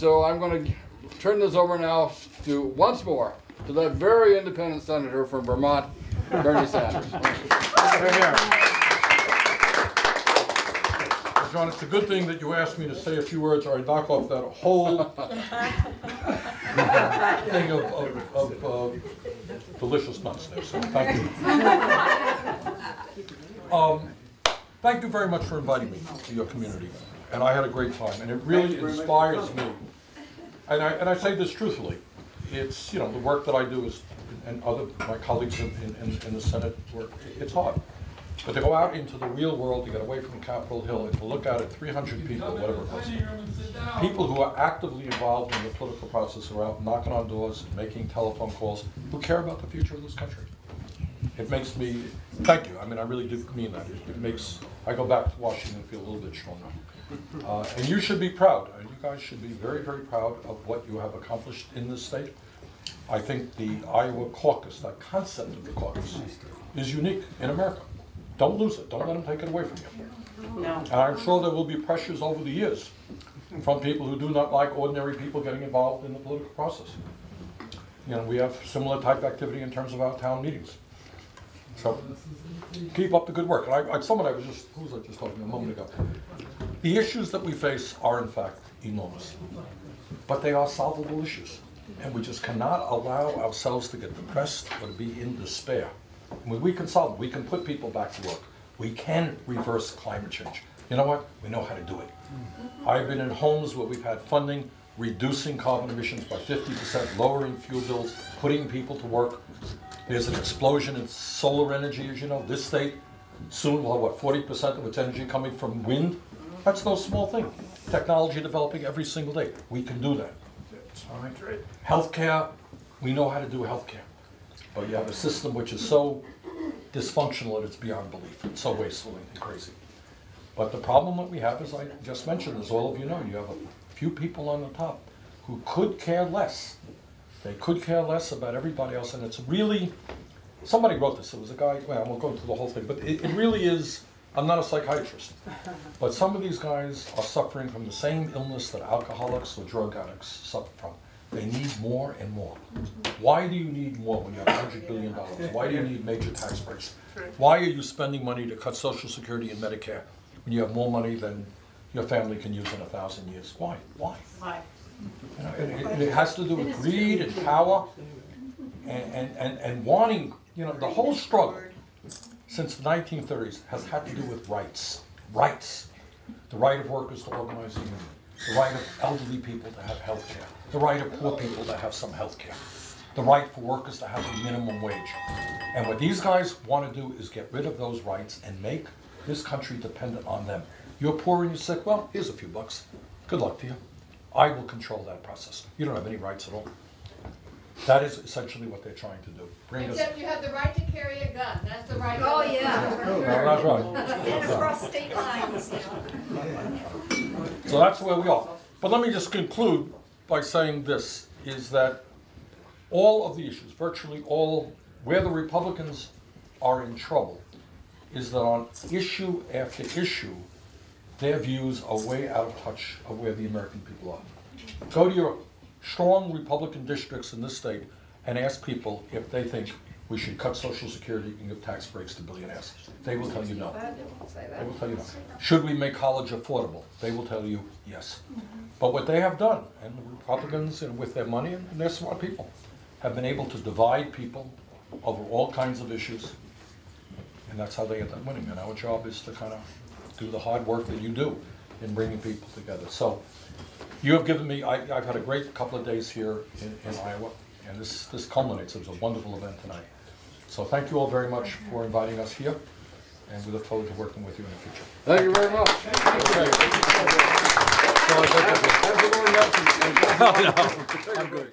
so I'm going to turn this over now to, once more, to that very independent senator from Vermont, Bernie Sanders. John, it's a good thing that you asked me to say a few words, or I knock off that whole thing of delicious nuts there. So thank you. Thank you very much for inviting me to your community, and I had a great time, and it really inspires me. And I say this truthfully. It's, you know, the work that I do is, and my colleagues in the Senate work, it's hard. But to go out into the real world, to get away from Capitol Hill, and to look out at 300 people, whatever it was, people who are actively involved in the political process, are out knocking on doors, making telephone calls, who care about the future of this country. It makes me, thank you, I mean, I really do mean that. It makes, I go back to Washington and feel a little bit stronger. And you should be proud, and you guys should be very, very proud of what you have accomplished in this state. I think the Iowa caucus, that concept of the caucus, is unique in America. Don't lose it. Don't let them take it away from you. No. And I'm sure there will be pressures over the years from people who do not like ordinary people getting involved in the political process. You know, we have similar type activity in terms of our town meetings. So keep up the good work. And someone I was just, who was I just talking a moment ago? The issues that we face are in fact enormous, but they are solvable issues. And we just cannot allow ourselves to get depressed or to be in despair. We can solve it. We can put people back to work. We can reverse climate change. You know what? We know how to do it. I've been in homes where we've had funding, reducing carbon emissions by 50%, lowering fuel bills, putting people to work. There's an explosion in solar energy, as you know. This state soon will have, what, 40% of its energy coming from wind? That's no small thing. Technology developing every single day. We can do that. All right. Healthcare, we know how to do healthcare. But you have a system which is so dysfunctional that it's beyond belief. It's so wasteful and crazy. But the problem that we have, as I just mentioned, as all of you know, you have a few people on the top who could care less. They could care less about everybody else, and it's really, somebody wrote this, it was a guy, well, I won't go into the whole thing, but it really is, I'm not a psychiatrist, but some of these guys are suffering from the same illness that alcoholics or drug addicts suffer from. They need more and more. Why do you need more when you have $100 billion? Why do you need major tax breaks? Why are you spending money to cut Social Security and Medicare when you have more money than your family can use in 1,000 years? Why? Why? Why? You know, and it has to do with greed and power and wanting, you know, the whole struggle since the 1930s has had to do with rights. Rights. The right of workers to organize a union. The right of elderly people to have health care. The right of poor people to have some health care. The right for workers to have a minimum wage. And what these guys want to do is get rid of those rights and make this country dependent on them. You're poor and you're sick, well, here's a few bucks. Good luck to you. I will control that process. You don't have any rights at all. That is essentially what they're trying to do. Except you have the right to carry a gun. That's the right. Oh, yeah. No, that's right. And across state lines. So that's where we are. But let me just conclude by saying this, is that all of the issues, virtually all, where the Republicans are in trouble, is that on issue after issue, their views are way out of touch of where the American people are. Go to your strong Republican districts in this state and ask people if they think we should cut Social Security and give tax breaks to billionaires. They will tell you no. They will tell you no. Should we make college affordable? They will tell you yes. But what they have done, and the Republicans, and with their money, and they're smart people, have been able to divide people over all kinds of issues, and that's how they end up winning. And our job is to kind of do the hard work that you do in bringing people together. So you have given me, I've had a great couple of days here in Iowa, and this culminates. It was a wonderful event tonight. So thank you all very much for inviting us here, and we look forward to working with you in the future. Thank you very much. Okay. That's a little message. I'm good.